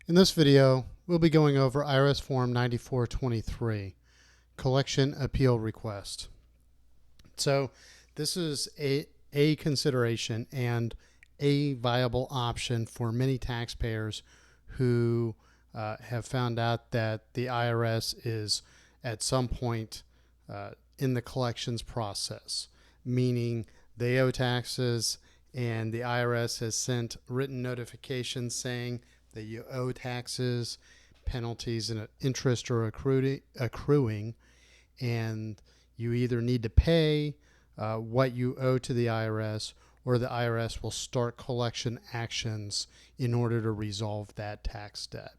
In this video, we'll be going over IRS Form 9423, Collection Appeal Request. So this is a consideration and a viable option for many taxpayers who have found out that the IRS is at some point in the collections process, meaning they owe taxes and the IRS has sent written notifications saying that you owe taxes, penalties, and interest are accruing, and you either need to pay what you owe to the IRS, or the IRS will start collection actions in order to resolve that tax debt.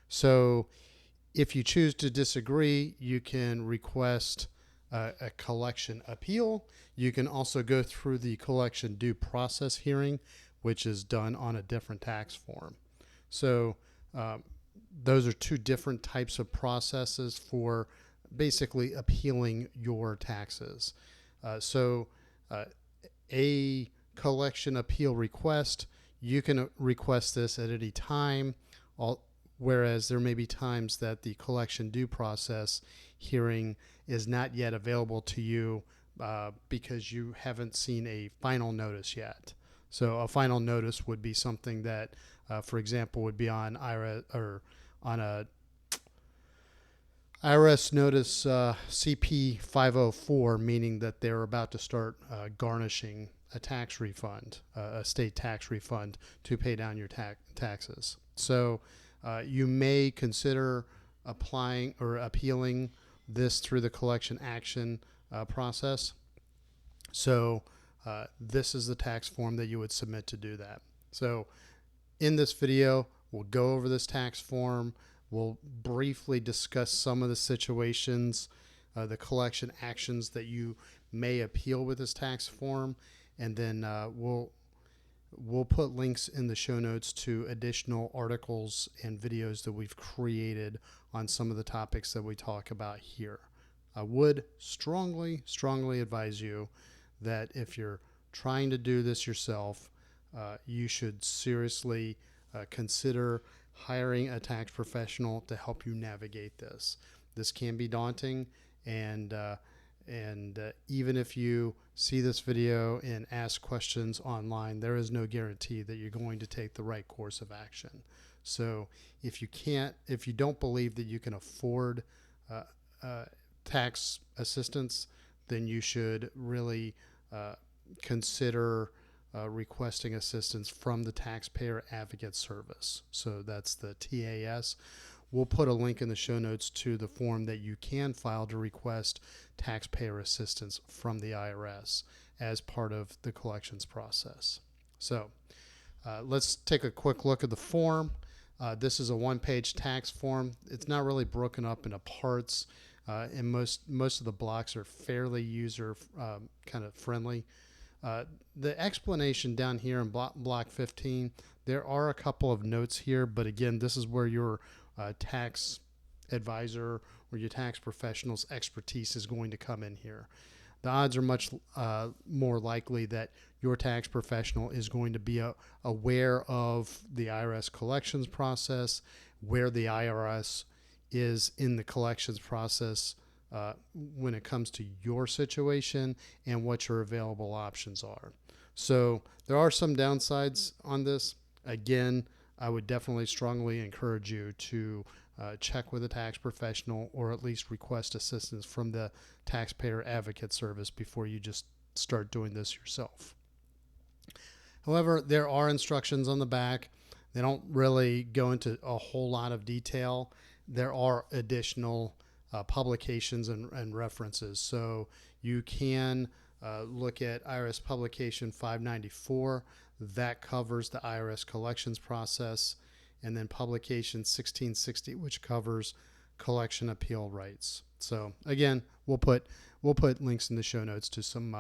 So if you choose to disagree, you can request a collection appeal. You can also go through the collection due process hearing, which is done on a different tax form. So those are two different types of processes for basically appealing your taxes. A collection appeal request, you can request this at any time, whereas there may be times that the collection due process hearing is not yet available to you because you haven't seen a final notice yet. So a final notice would be something that, for example, would be on IRS or on a IRS notice CP 504, meaning that they're about to start garnishing a tax refund, a state tax refund to pay down your taxes. So you may consider applying or appealing this through the collection action process. So this is the tax form that you would submit to do that. So in this video, we'll go over this tax form. We'll briefly discuss some of the situations, the collection actions that you may appeal with this tax form, and then we'll put links in the show notes to additional articles and videos that we've created on some of the topics that we talk about here. I would strongly advise you that if you're trying to do this yourself, you should seriously consider hiring a tax professional to help you navigate this. This can be daunting, and even if you see this video and ask questions online, there is no guarantee that you're going to take the right course of action. So if you don't believe that you can afford tax assistance, then you should really consider requesting assistance from the Taxpayer Advocate Service. So that's the TAS. We'll put a link in the show notes to the form that you can file to request taxpayer assistance from the IRS as part of the collections process. So let's take a quick look at the form. This is a one-page tax form. It's not really broken up into parts, and most of the blocks are fairly user kind of friendly. The explanation down here in block 15, there are a couple of notes here, but again, this is where your tax advisor or your tax professional's expertise is going to come in here. The odds are much more likely that your tax professional is going to be aware of the IRS collections process, where the IRS is in the collections process when it comes to your situation and what your available options are. So there are some downsides on this. Again, I would definitely strongly encourage you to check with a tax professional or at least request assistance from the Taxpayer Advocate Service before you just start doing this yourself. However, there are instructions on the back. They don't really go into a whole lot of detail. There are additional publications and references. So you can look at IRS Publication 594. That covers the IRS collections process. And then Publication 1660, which covers collection appeal rights. So again, we'll put links in the show notes to some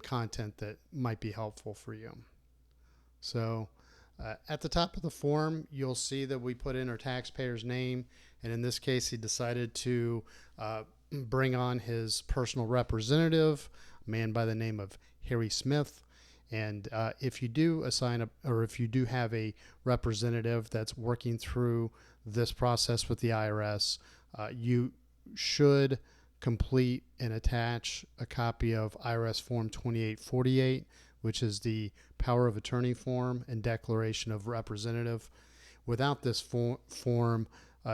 content that might be helpful for you. So at the top of the form, you'll see that we put in our taxpayer's name, and in this case, he decided to bring on his personal representative, a man by the name of Harry Smith, And if you do assign or if you do have a representative that's working through this process with the IRS, you should complete and attach a copy of IRS Form 2848, which is the power of attorney form and declaration of representative. Without this form,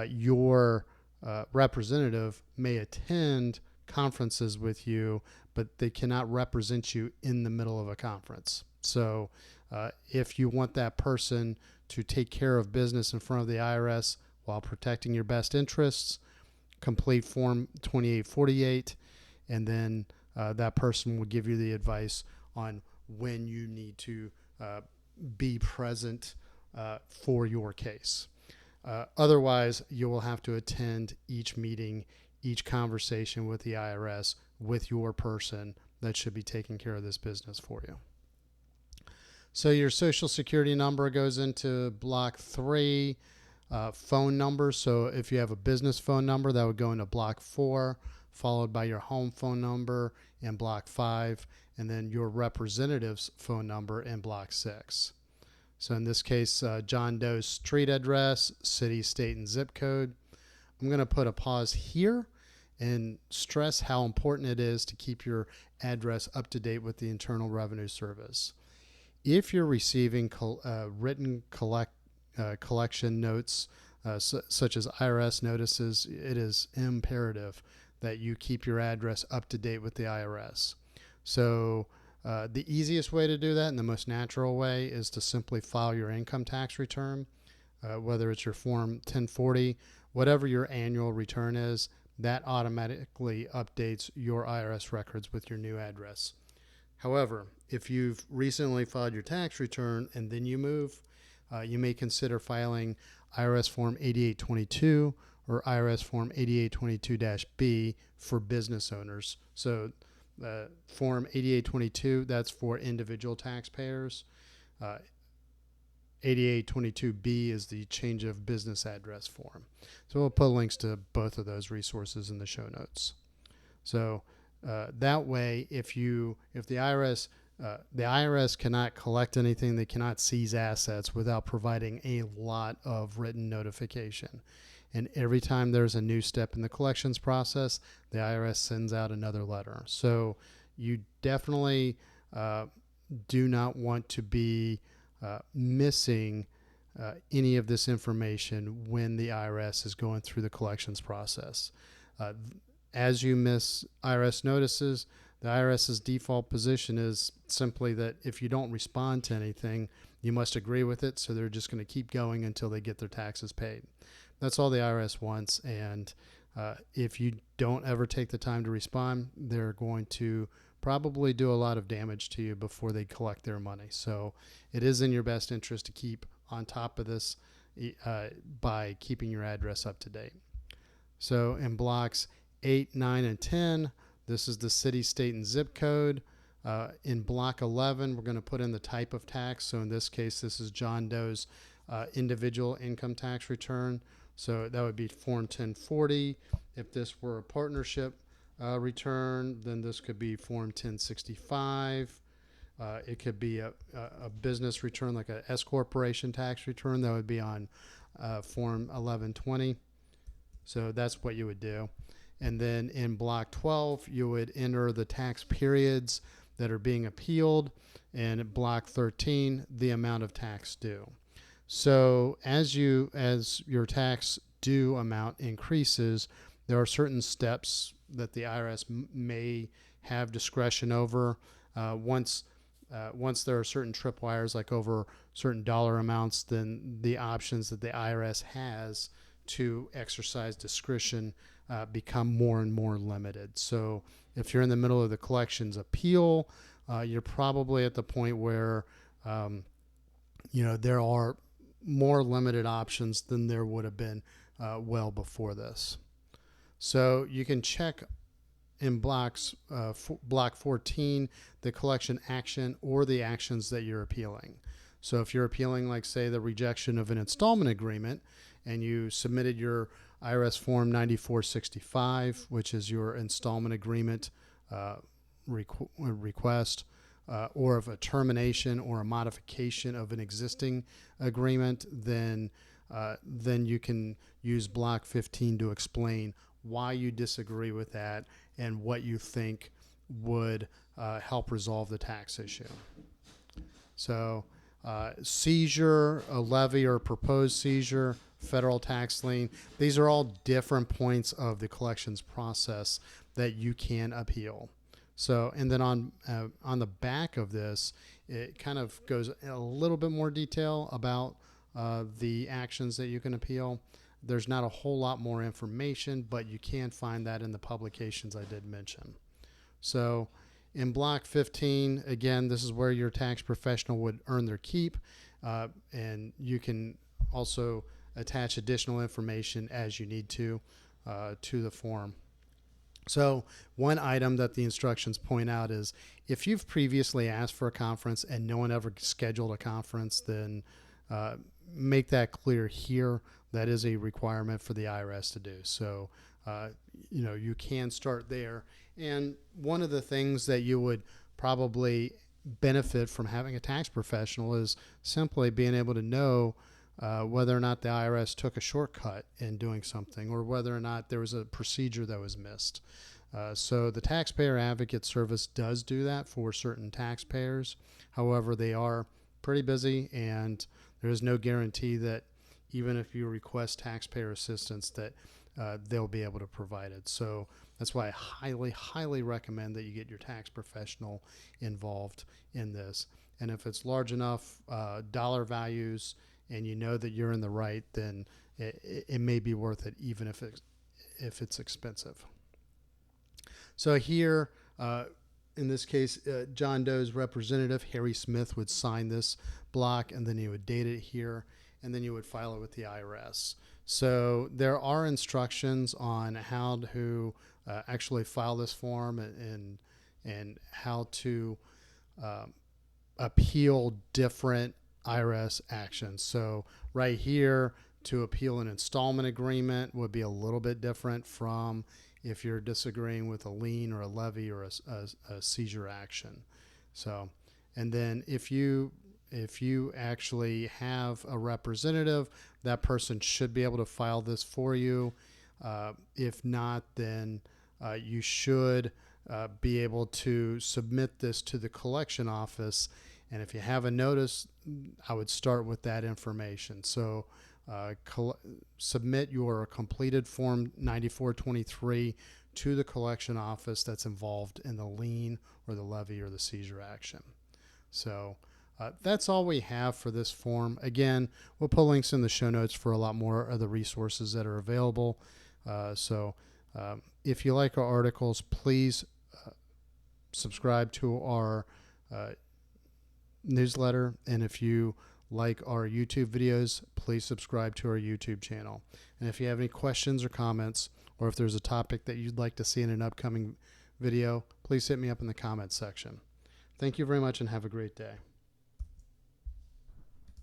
your representative may attend conferences with you, but they cannot represent you in the middle of a conference. So if you want that person to take care of business in front of the IRS while protecting your best interests, complete Form 2848, and then that person will give you the advice on when you need to be present for your case. Otherwise, you will have to attend each meeting, each conversation with the IRS with your person that should be taking care of this business for you. So your social security number goes into block 3. Phone number. So if you have a business phone number, that would go into block 4, followed by your home phone number in block 5, and then your representative's phone number in block 6. So in this case, John Doe's street address, city, state, and zip code. I'm going to put a pause here and stress how important it is to keep your address up to date with the Internal Revenue Service. If you're receiving written collection notes, such as IRS notices, it is imperative that you keep your address up to date with the IRS. So the easiest way to do that and the most natural way is to simply file your income tax return, whether it's your Form 1040, whatever your annual return is, that automatically updates your IRS records with your new address. However, if you've recently filed your tax return and then you move, you may consider filing IRS Form 8822 or IRS Form 8822-B for business owners. So Form 8822, that's for individual taxpayers. 8822-B is the change of business address form. So we'll put links to both of those resources in the show notes. So that way, if the IRS cannot collect anything, they cannot seize assets without providing a lot of written notification. And every time there's a new step in the collections process, the IRS sends out another letter. So you definitely do not want to be missing any of this information when the IRS is going through the collections process. As you miss IRS notices, the IRS's default position is simply that if you don't respond to anything, you must agree with it. So they're just going to keep going until they get their taxes paid. That's all the IRS wants. And if you don't ever take the time to respond, they're going to probably do a lot of damage to you before they collect their money. So it is in your best interest to keep on top of this by keeping your address up to date. So in blocks 8, 9, and 10, this is the city, state, and zip code. In block 11, we're going to put in the type of tax. So in this case, this is John Doe's individual income tax return. So that would be Form 1040. If this were a partnership return, then this could be Form 1065. It could be a business return, like a S corporation tax return. That would be on Form 1120. So that's what you would do. And then in block 12, you would enter the tax periods that are being appealed, and at block 13, the amount of tax due. So as your tax due amount increases, there are certain steps that the IRS may have discretion over. Once there are certain tripwires, like over certain dollar amounts, then the options that the IRS has to exercise discretion become more and more limited. So if you're in the middle of the collections appeal, you're probably at the point where there are more limited options than there would have been well before this. So you can check in block 14 the collection action or the actions that you're appealing. So if you're appealing, like, say, the rejection of an installment agreement, and you submitted your IRS Form 9465, which is your installment agreement request, or of a termination or a modification of an existing agreement, then you can use Block 15 to explain why you disagree with that and what you think would help resolve the tax issue. So seizure, a levy or proposed seizure, federal tax lien, these are all different points of the collections process that you can appeal. So, and then on the back of this, it kind of goes in a little bit more detail about the actions that you can appeal. There's not a whole lot more information, but you can find that in the publications I did mention. So in Block 15, again, this is where your tax professional would earn their keep, and you can also attach additional information as you need to the form. So one item that the instructions point out is if you've previously asked for a conference and no one ever scheduled a conference, then make that clear here. That is a requirement for the IRS to do. So, you can start there. And one of the things that you would probably benefit from having a tax professional is simply being able to know whether or not the IRS took a shortcut in doing something or whether or not there was a procedure that was missed. So the Taxpayer Advocate Service does do that for certain taxpayers. However, they are pretty busy, and there is no guarantee that even if you request taxpayer assistance that they'll be able to provide it. So that's why I highly, highly recommend that you get your tax professional involved in this. And if it's large enough dollar values and you know that you're in the right, then it may be worth it, even if it's expensive. So here, in this case, John Doe's representative, Harry Smith, would sign this block, and then he would date it here, and then you would file it with the IRS. So there are instructions on how to actually file this form and how to appeal different IRS actions. So right here, to appeal an installment agreement would be a little bit different from if you're disagreeing with a lien or a levy or a seizure action. So, and then if you actually have a representative, that person should be able to file this for you. If not, then you should be able to submit this to the collection office. And if you have a notice, I would start with that information. So submit your completed Form 9423 to the collection office that's involved in the lien or the levy or the seizure action. So that's all we have for this form. Again, we'll put links in the show notes for a lot more of the resources that are available. So if you like our articles, please subscribe to our newsletter. And if you like our YouTube videos, please subscribe to our YouTube channel. And if you have any questions or comments, or if there's a topic that you'd like to see in an upcoming video, please hit me up in the comments section. Thank you very much and have a great day.